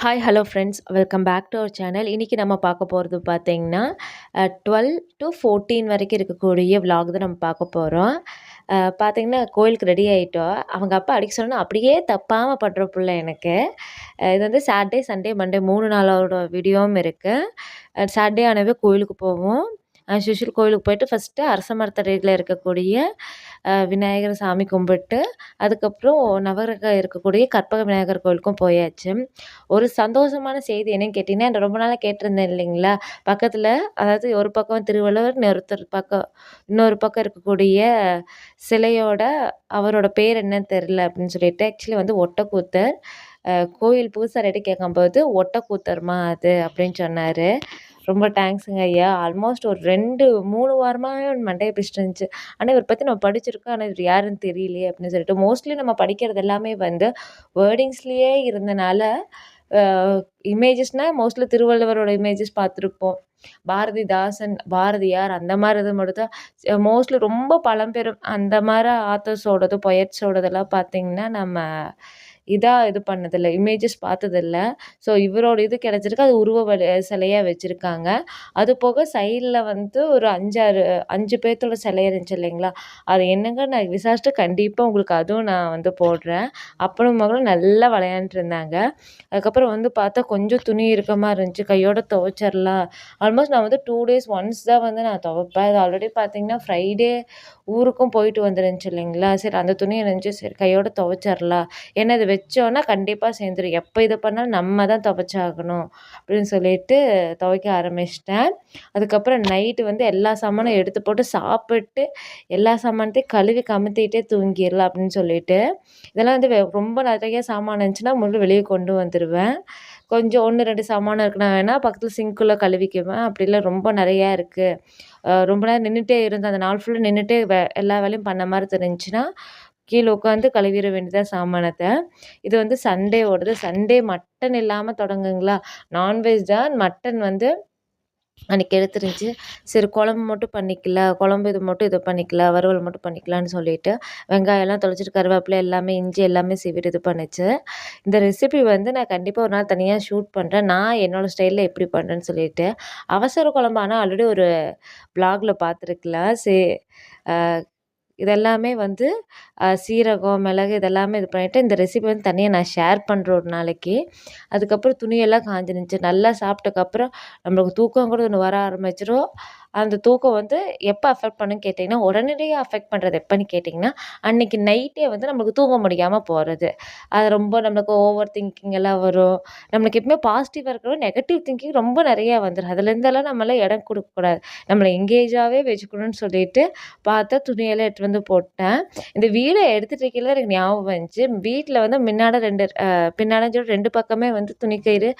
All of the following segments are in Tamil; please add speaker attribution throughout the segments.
Speaker 1: Hi hello friends, welcome back to our channel. இன்றைக்கி நம்ம பார்க்க போகிறது பார்த்தீங்கன்னா 12 to 14 வரைக்கும் இருக்கக்கூடிய vlog தான் நம்ம பார்க்க போகிறோம். பார்த்தீங்கன்னா கோயிலுக்கு ரெடி ஆகிட்டோம். அவங்க அப்பா அடிக்க சொன்னால் அப்படியே தப்பாமல் பண்ணுற புள்ள எனக்கு. இது வந்து சாட்டர்டே சண்டே மண்டே 3 நாளோட வீடியோவும் இருக்குது. சாட்டர்டே ஆனவே கோயிலுக்கு போவோம். ஆஸ் யூஷுவல் கோயிலுக்கு போயிட்டு ஃபஸ்ட்டு அரச மரத்தடியில் இருக்கக்கூடிய விநாயகர் சாமி கும்பிட்டு, அதுக்கப்புறம் நவகிரகம் இருக்கக்கூடிய கற்பக விநாயகர் கோயிலுக்கும் போயாச்சு. ஒரு சந்தோஷமான செய்தி என்னன்னு கேட்டிங்கன்னா, நான் ரொம்ப நாளாக கேட்டிருந்தேன் இல்லைங்களா? பக்கத்தில், அதாவது ஒரு பக்கம் திருவள்ளுவர், இன்னொரு பக்கம் இருக்கக்கூடிய சிலையோட அவரோட பேர் என்னன்னு தெரில அப்படின்னு சொல்லிட்டு, ஆக்சுவலி வந்து ஒட்டக்கூத்தர். கோயில் பூசாரிட்ட கேட்கும்போது ஒட்டக்கூத்தர்மா அது அப்படின்னு சொன்னார். ரொம்ப தேங்க்ஸுங்க ஐயா. ஆல்மோஸ்ட் ஒரு 2, 3 வாரமாகவே மண்டையை பிடிச்சிட்டு இருந்துச்சு. ஆனால் இவரை பற்றி நம்ம படிச்சிருக்கோம், ஆனால் இவர் யாருன்னு தெரியலையே அப்படின்னு சொல்லிட்டு. மோஸ்ட்லி நம்ம படிக்கிறது எல்லாமே வந்து வேர்டிங்ஸ்லேயே இருந்தனால இமேஜஸ்னால் மோஸ்ட்லி திருவள்ளுவரோட இமேஜஸ் பார்த்துருப்போம். பாரதிதாசன், பாரதியார் அந்த மாதிரி இது மட்டும் தான் மோஸ்ட்லி ரொம்ப பழம்பெரும் அந்த மாதிரி ஆத்தர்ஸோடது பொயட்ஸோடதெல்லாம் பார்த்திங்கன்னா நம்ம இது பண்ணதில்லை, இமேஜஸ் பார்த்ததில்ல. ஸோ இவரோட இது கிடச்சிருக்கு, அது சிலையாக வச்சுருக்காங்க. அது போக சைடில் வந்து ஒரு 5 பேர்த்தோட சிலை இருந்துச்சு இல்லைங்களா? அது என்னங்க நான் விசாரிச்சுட்டு கண்டிப்பாக உங்களுக்கு அதுவும் நான் வந்து போடுறேன். அப்பனும் மகளும் நல்லா விளையாண்டுருந்தாங்க. அதுக்கப்புறம் வந்து பார்த்தா கொஞ்சம் துணி இருக்க மாதிரி இருந்துச்சு, கையோட துவைச்சிடலாம். ஆல்மோஸ்ட் நான் வந்து 2 days ஒன்ஸ் தான் வந்து நான் துவைப்பேன். அது ஆல்ரெடி பார்த்தீங்கன்னா ஃப்ரைடே ஊருக்கும் போயிட்டு வந்துருந்துச்சு இல்லைங்களா? சரி அந்த துணி இருந்துச்சு, சரி கையோட துவைச்சிடலாம். ஏன்னா இது வச்சோன்னா கண்டிப்பாக சேர்ந்துரும். எப்போ இது பண்ணாலும் நம்ம தான் துவைச்சாகணும் அப்படின்னு சொல்லிட்டு துவைக்க ஆரம்பிச்சிட்டேன். அதுக்கப்புறம் நைட்டு வந்து எல்லா சாமானும் எடுத்து போட்டு சாப்பிட்டு எல்லா சாமானத்தையும் கழுவி கமுத்திட்டே தூங்கிடலாம் அப்படின்னு சொல்லிட்டு, இதெல்லாம் வந்து ரொம்ப நிறைய சாமான் இருந்துச்சுன்னா முழு வெளியே கொண்டு வந்துடுவேன். கொஞ்சம் 1, 2 சாமானம் இருக்குன்னா வேணால் பக்கத்தில் சிங்க்குள்ளே கழுவிக்குவேன். அப்படிலாம் ரொம்ப நிறையா இருக்குது, ரொம்ப நேரம் நின்றுட்டே இருந்து அந்த நாள் ஃபுல்லாக நின்றுட்டே எல்லா வேலையும் பண்ண மாதிரி தெரிஞ்சுன்னா கீழே உட்காந்து கழுவிட வேண்டியதாக சாமானத்தை. இது வந்து சண்டேவோடது. சண்டே மட்டன் இல்லாமல் தொடங்குங்களா? நான்வெஜ் தான். மட்டன் வந்து அன்றைக்கி எடுத்துருந்துச்சு. சரி குழம்பு மட்டும் பண்ணிக்கலாம், குழம்பு இது மட்டும் இதை பண்ணிக்கலாம், வறுவல் மட்டும் பண்ணிக்கலான்னு சொல்லிட்டு வெங்காயம்லாம் தொலைச்சிட்டு கருவேப்பிலை எல்லாமே இஞ்சி எல்லாமே சீவிட்டு இது பண்ணிச்சு. இந்த ரெசிபி வந்து நான் கண்டிப்பாக ஒரு நாள் தனியாக ஷூட் பண்ணுறேன், நான் என்னோடய ஸ்டைலில் எப்படி பண்ணுறேன்னு சொல்லிட்டு. அவசர குழம்பு ஆனால் ஆல்ரெடி ஒரு வ்ளாகில் பார்த்துருக்கலாம். இதெல்லாமே வந்து சீரகம், மிளகு இதெல்லாமே இது பண்ணிவிட்டு இந்த ரெசிபி வந்து தனியாக நான் ஷேர் பண்ணுறேன் ஒரு நாளைக்கு. அதுக்கப்புறம் துணியெல்லாம் காஞ்சிருந்துச்சு. நல்லா சாப்பிட்டதுக்கப்புறம் நம்மளுக்கு தூக்கம் கூட ஒன்று வர ஆரம்பிச்சிடும். அந்த தூக்கம் வந்து எப்போ அஃபெக்ட் பண்ணுன்னு கேட்டிங்கன்னா, உடனடியாக அஃபெக்ட் பண்ணுறது எப்போன்னு கேட்டிங்கன்னா, அன்றைக்கி நைட்டே வந்து நம்மளுக்கு தூங்க முடியாமல் போகிறது. அது ரொம்ப நம்மளுக்கு ஓவர் திங்கிங் எல்லாம் வரும். நம்மளுக்கு எப்பவுமே பாசிட்டிவாக இருக்கிற நெகட்டிவ் திங்கிங் ரொம்ப நிறையா வந்துடும். அதுலேருந்தெல்லாம் நம்மளாம் இடம் கொடுக்கக்கூடாது, நம்மளை எங்கேஜாகவே வச்சுக்கணும்னு சொல்லிட்டு பார்த்தா துணியெல்லாம் எடுத்துகிட்டு வந்து போட்டேன். இந்த வீடியோ எடுத்துகிட்டு இருக்கையில எனக்கு ஞாபகம் வந்துச்சு, வீட்டில் வந்து பின்னாடி 2 பக்கமே வந்து துணிக்கயிறு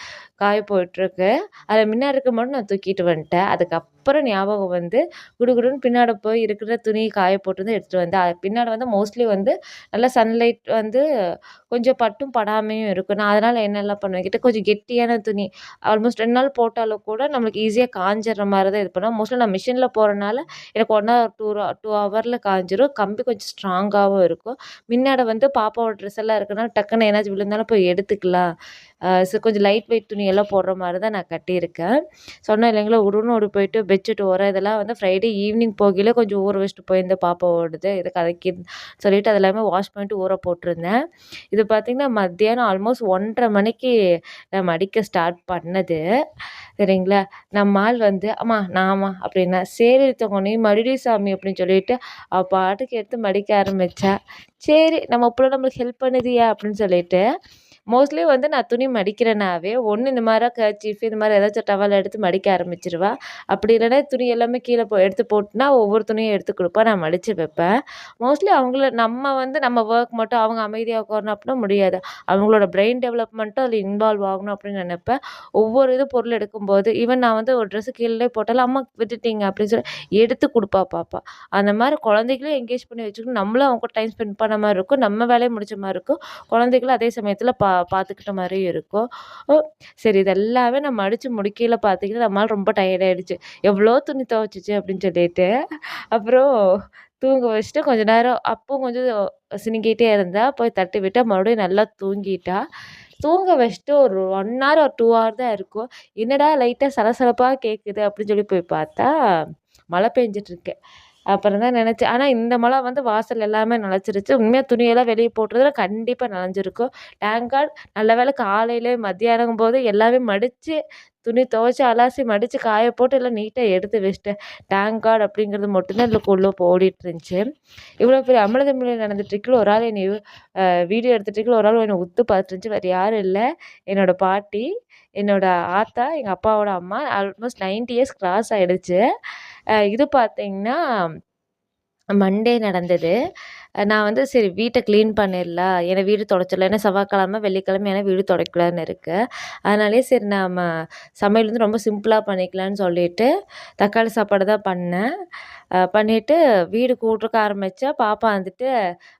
Speaker 1: காய போயிட்டுருக்கு. அதில் முன்னாடி இருக்க மட்டும் நான் தூக்கிட்டு வந்துட்டேன். அதுக்கப்புறம் ஞாபகம் வந்து குடுகுடுன்னு பின்னாடி போய் இருக்கிற துணி காய போட்டு வந்து எடுத்துகிட்டு வந்தேன். பின்னாடி வந்து மோஸ்ட்லி வந்து நல்லா சன்லைட் வந்து கொஞ்சம் பட்டும் படாமையும் இருக்கும். நான் அதனால் என்னெல்லாம் பண்ணுவேன், கொஞ்சம் கெட்டியான துணி ஆல்மோஸ்ட் 2 நாள் போட்டாலும் கூட நம்மளுக்கு ஈஸியாக காஞ்சிடுற மாதிரி தான் இது பண்ணுவேன். மோஸ்ட்லி நான் மிஷினில் போடுறனால எனக்கு 1 ஆர் 2 ஹவரில் காஞ்சிரும். கம்பி கொஞ்சம் ஸ்ட்ராங்காகவும் இருக்கும். முன்னாடி வந்து பாப்பாவோட ட்ரெஸ் எல்லாம் இருக்கனால டக்குன்னு ஏதாச்சும் விழுந்தாலும் போய் எடுத்துக்கலாம். கொஞ்சம் லைட் வெயிட் துணியெல்லாம் போடுற மாதிரி தான் நான் கட்டியிருக்கேன். சொன்னேன் இல்லைங்களா, உருன்னு ஓடி போயிட்டு பெட்ஷீட் உரம் இதெல்லாம் வந்து ஃப்ரைடே ஈவினிங் போகையில் கொஞ்சம் ஊற வச்சுட்டு போயிருந்தேன் பாப்பாவோடது. இதை கதைக்கி சொல்லிவிட்டு அது எல்லாமே வாஷ் பண்ணிட்டு ஊற போட்டிருந்தேன். இது பார்த்திங்கன்னா மத்தியானம் ஆல்மோஸ்ட் 1:30 மணிக்கு நான் மடிக்க ஸ்டார்ட் பண்ணது. சரிங்களா, நம்ம ஆள் வந்து நாமா அப்படின்னா, சரி தங்க நீ மடிடி சாமி அப்படின்னு சொல்லிட்டு பாட்டுக்கு எடுத்து மடிக்க ஆரம்பித்தா. சரி நம்ம பிள்ளை நம்மளுக்கு ஹெல்ப் பண்ணுதியா அப்படின்னு சொல்லிட்டு, மோஸ்ட்லி வந்து நான் துணி மடிக்கிறேனாவே ஒன்று இந்த மாதிரி கர்ச்சீஃப் இது மாதிரி ஏதாச்சும் டவல் எடுத்து மடிக்க ஆரம்பிச்சிருவா. அப்படி இல்லைன்னா துணி எல்லாமே கீழே எடுத்து போட்டுனா ஒவ்வொரு துணியும் எடுத்து கொடுப்பா, நான் மடித்து வைப்பேன். மோஸ்ட்லி நம்ம வந்து நம்ம ஒர்க் மட்டும் அவங்க அமைதியாக உட்காரணும் அப்படின்னா முடியாது. அவங்களோட பிரெயின் டெவலப்மெண்ட்டும் அதில் இன்வால்வ் ஆகணும் அப்படின்னு நினைப்பேன். ஒவ்வொரு பொருள் எடுக்கும்போது ஈவன் நான் வந்து ஒரு ட்ரெஸ்ஸு கீழே போட்டாலும் அம்மா விட்டுட்டீங்க அப்படின்னு சொல்லி எடுத்து கொடுப்பா பாப்பா. அந்த மாதிரி குழந்தைகளும் என்கேஜ் பண்ணி வச்சுக்கணும், நம்மளும் அவங்க கூட டைம் ஸ்பெண்ட் பண்ண மாதிரி இருக்கும், நம்ம வேலையை முடிச்ச மாதிரி இருக்கும், குழந்தைகளும் அதே சமயத்தில் பார்த்துக்கிட்ட மாதிரியும் இருக்கும். சரி இது எல்லாமே நான் மடித்து முடிக்கையில் பார்த்திங்கன்னா நம்மளால் ரொம்ப டயர்டாயிடுச்சு, எவ்வளோ துணி துவைச்சிச்சு அப்படின்னு சொல்லிட்டு. அப்புறம் தூங்க வச்சுட்டு கொஞ்ச நேரம் அப்போ கொஞ்சம் சினிங்கிட்டே இருந்தா, போய் தட்டி விட்டால் மறுபடியும் நல்லா தூங்கிட்டா. தூங்க வச்சுட்டு ஒரு 1 ஹவர் ஒரு 2 ஹவர் தான் இருக்கும். என்னடா லைட்டா சலசலப்பா கேட்குது அப்படின்னு சொல்லி போய் பார்த்தா, மழை பெஞ்சுட்ருக்கு. அப்புறம் தான் நெனச்சேன். ஆனா இந்த மழை வந்து வாசல் எல்லாமே நனச்சிருச்சு. உண்மையா துணியெல்லாம் வெளிய போட்டிருந்தா கண்டிப்பா நனஞ்சிருக்கும். தேங்க் காட் நல்ல வேளை காலையில மத்தியானங்கும்போது எல்லாமே மடிச்சு, துணி துவைச்சு, அலாசி, மடிச்சு, காய போட்டு எல்லாம் நீட்டா எடுத்து வச்சுட்டேன். தேங்க் காட் அப்படிங்கிறது மட்டும் தான் உள்ள ஓடிட்டுருந்துச்சு. இவ்வளோ பெரிய அமிர்தமுறை நடந்துட்டுருக்கையில ஒரு ஆள் என்னைய வீடியோ எடுத்துட்டுருக்கையில ஒரு ஆள் என்னை உத்து பார்த்துருந்துச்சு. வேறு யாரும் இல்ல. என்னோட பாட்டி, என்னோட ஆத்தா, எங்க அப்பாவோட அம்மா. ஆல்மோஸ்ட் 90 இயர்ஸ் கிராஸ் ஆயிடுச்சு. இது பார்த்தீங்கன்னா மண்டே நடந்தது. நான் வந்து சரி வீட்ட கிளீன் பண்ணிடலாம். ஏன்னா வீடு தொடச்சிடலாம். ஏன்னா செவ்வாய்க்கிழமை, வெள்ளிக்கிழமை ஏன்னா வீடு துடைக்கலான்னு இருக்கு. அதனாலயே சரி நாம சமையல் வந்து ரொம்ப சிம்பிளா பண்ணிக்கலான்னு சொல்லிட்டு, தக்காளி சாப்பாடு தான் பண்ணேன். பண்ணிட்டு வீடு கூட்டுறக்க ஆரம்பிச்சா, பாப்பா வந்துட்டு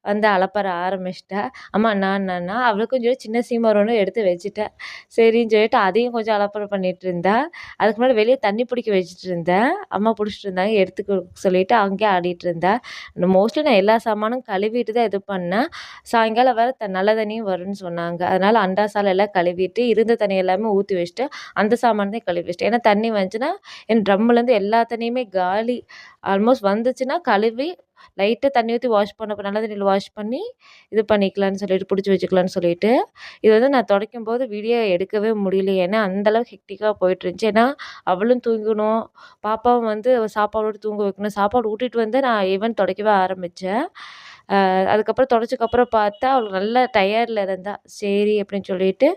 Speaker 1: வந்து அலப்பற ஆரம்பிச்சுட்டா. அம்மா நான்னா அவளுக்கும் சொல்லி சின்ன சீமரம் ஒண்ணு எடுத்து வச்சுட்டேன். சரின்னு சொல்லிட்டு அதையும் கொஞ்சம் அலப்பற பண்ணிட்டு இருந்தா. அதுக்கு முன்னாடி வெளிய தண்ணி பிடிக்க வச்சுட்டு இருந்தேன். அம்மா புடிச்சிட்டு இருந்தாங்க. எடுத்துக்க சொல்லிட்டு அங்கேயே ஆடிட்டு இருந்தா. மோஸ்ட்லி நான் எல்லா சாமானும் கழுவிட்டு தான் இது பண்ணேன். சாயங்காலம் வேற நல்ல தண்ணியும் வரும்ன்னு சொன்னாங்க. அதனால அண்டா சாலை எல்லாம் கழுவிட்டு, இருந்த தண்ணி எல்லாமே ஊத்தி வச்சுட்டு, அந்த சாமான் தான் கழுவி வச்சுட்டேன். ஏன்னா தண்ணி வந்துச்சுன்னா, என் ட்ரம்முலேருந்து எல்லா தண்ணியுமே காலி. ஆல்மோஸ்ட் வந்துச்சுன்னா கழுவி லைட்டா தண்ணி ஊத்தி வாஷ் நல்ல தண்ணியில வாஷ் பண்ணி, இது பண்ணிக்கலான்னு சொல்லிட்டு, புடிச்சு வச்சுக்கலான்னு சொல்லிட்டு, இது வந்து நான் துடைக்கும்போது வீடியோ எடுக்கவே முடியல. ஏன்னா, அந்த அளவுக்கு ஹெக்டிக்கா போயிட்டுருந்துச்சு. ஏன்னா, அவளும் தூங்கணும், பாப்பாவும் வந்து சாப்பாடு ஊட்டி தூங்க வைக்கணும். சாப்பாடு ஊட்டிட்டு வந்து நான் ஈவன் துடைக்கவே ஆரம்பிச்சேன். அதுக்கப்புறம் துடைச்சக்கப்புறம் பார்த்தா, அவளுக்கு நல்லா டயர்ட்ல இருந்தா. சரி அப்படின்னு சொல்லிட்டு,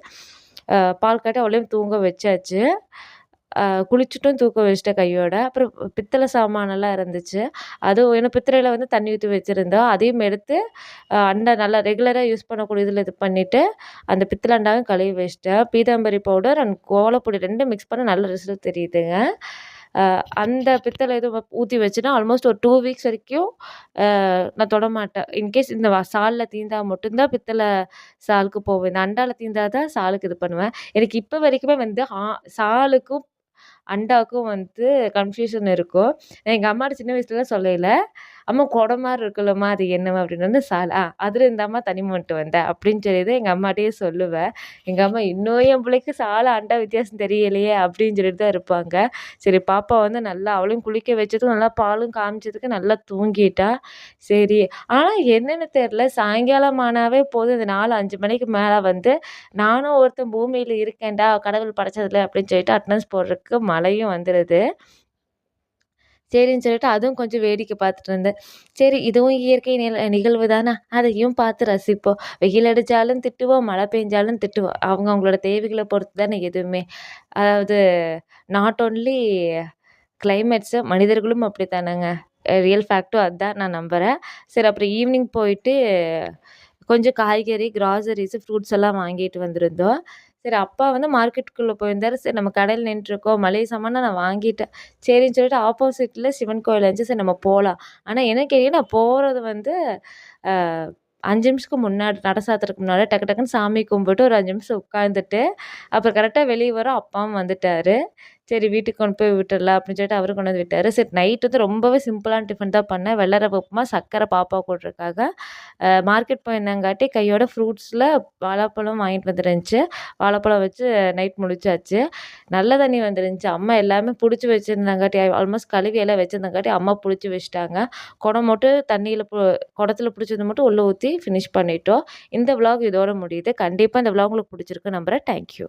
Speaker 1: பால் காட்டி அவளையும் தூங்க வச்சாச்சு. குளிச்சுட்டும் தூக்க வச்சுட்டேன் கையோட. அப்புறம் பித்தள சாமானெல்லாம் இருந்துச்சு. அதுவும் ஏன்னா பித்தளையில வந்து தண்ணி ஊத்தி வச்சிருந்தோம். அதையும் எடுத்து அண்டா நல்லா ரெகுலரா யூஸ் பண்ணக்கூடிய இதில இது பண்ணிட்டு, அந்த பித்தள அண்டாவையும் கழுவி வச்சுட்டேன். பீதாம்பரி பவுடர் அண்ட் கோலப்பொடி 2ம் மிக்ஸ் பண்ணா நல்ல ரிசல்ட் தெரியுதுங்க. அந்த பித்தள இது ஊத்தி வச்சுட்டா ஆல்மோஸ்ட் ஒரு 2 வீக்ஸ் வரைக்கும் நான் தொடமாட்டேன். இன்கேஸ் இந்த சால்ல தீந்தா மட்டும் தான் பித்தள சாலுக்கு போவேன். இந்த அண்டால தீந்தா தான் சாலுக்கு இது பண்ணுவேன். எனக்கு இப்ப வரைக்குமே வந்து சாலுக்கும் அண்டாவுக்கும் வந்து கன்ஃப்யூஷன் இருக்கும். நான் எங்க அம்மாட்ட சின்ன வயசுலலாம் சொல்லையில, "அம்மா குடம் மாரி இருக்குல்லம்மா அது என்னம்மா?" அப்படின்னோனே "அதுல இருந்தாம்மா தண்ணி மொண்ட்டு வந்தேன்." அப்படின்னு சொல்லி தான் எங்க அம்மாட்டயே சொல்லுவேன். எங்க அம்மா, "இன்னும் என் பிள்ளைக்கு அண்டா வித்தியாசம் தெரியலையே!" அப்படின்னு சொல்லிட்டு தான் இருப்பாங்க. சரி பாப்பா வந்து நல்லா அவளையும் குளிக்க வச்சதும் நல்லா பாலும் காமிச்சதுக்கு நல்லா தூங்கிட்டா. சரி ஆனா என்னன்னு தெரியல, சாயங்காலம் ஆனாவே போதும் இந்த 4, 5 மணிக்கு மேல வந்து, நானும் ஒருத்தன் பூமியில இருக்கேன்டா, கடவுள் படைச்சதுல அப்படின்னு சொல்லிட்டு அட்டெண்டன்ஸ் போடுறதுக்கு மழையும் வந்துருது. சரின்னு சொல்லிட்டு அதுவும் கொஞ்சம் வேடிக்கை பார்த்துட்டு இருந்தேன். சரி இதுவும் இயற்கை நிகழ்வு தான, அதையும் பார்த்து ரசிப்போம். வெயில் அடிச்சாலும் திட்டுவோம், மழை பெஞ்சாலும் திட்டுவோம். அவங்களோட தேவைகள பொறுத்து தானே எதுவுமே. அதாவது நாட் ஒன்லி கிளைமேட்ஸு மனிதர்களும் அப்படித்தானங்க. ரியல் ஃபேக்ட்டும் அதான் நான் நம்புறேன். சரி அப்புறம் ஈவினிங் போயிட்டு கொஞ்சம் காய்கறி, கிராசரிஸு, ஃப்ரூட்ஸ் எல்லாம் வாங்கிட்டு வந்திருந்தோம். சரி அப்பா வந்து மார்க்கெட்டுக்குள்ள போயிருந்தாரு. சரி நம்ம கடையில நின்னுட்டுருக்கோம். மளிகை சாமான்லாம் நான் வாங்கிட்டேன். சரின்னு சொல்லிட்டு ஆப்போசிட்ல சிவன் கோயில் இருந்துச்சு. சரி நம்ம போலாம். ஆனா என்ன கேட்டீங்கன்னா, நான் போறது வந்து அ 5 நிமிஷத்துக்கு முன்னாடி நட சாத்துறதுக்கு முன்னாடி டக்கு டக்குன்னு சாமி கும்பிட்டு ஒரு 5 நிமிஷம் உட்காந்துட்டு, அப்புறம் கரெக்ட்டா வெளிய வரோம். அப்பாவும் வந்துட்டாரு. சரி வீட்டுக்கு கொண்டு போய் விட்டுறலாம் அப்படின்னு சொல்லிட்டு அவரும் கொண்டு வந்து விட்டாரு. சரி நைட் வந்து ரொம்பவே சிம்பிளான டிஃபன் தான் பண்ணேன். வெள்ள ரவ உப்புமா, சர்க்கரை பாப்பா போடுறதுக்காக. மார்க்கெட் போயிருந்தங்காட்டி கையோட ஃப்ரூட்ஸில வாழைப்பழம் வாங்கிட்டு வந்துருந்துச்சு. வாழைப்பழம் வச்சு நைட் முடிச்சாச்சு. நல்ல தண்ணி வந்துருந்துச்சு. அம்மா எல்லாமே புடிச்சு வச்சிருந்தங்காட்டி ஆல்மோஸ்ட் கழுவி எல்லாம் வச்சிருந்தங்காட்டி அம்மா புடிச்சு வச்சுட்டாங்க. குடம் மட்டும் தண்ணியில குடத்துல புடிச்சத மட்டும் உள்ள ஊத்தி ஃபினிஷ் பண்ணிட்டோம். இந்த விளாக் இதோட முடியுது. கண்டிப்பா இந்த விளாக் உங்களுக்கு புடிச்சிருக்குன்னு நம்புறேன். Thank you.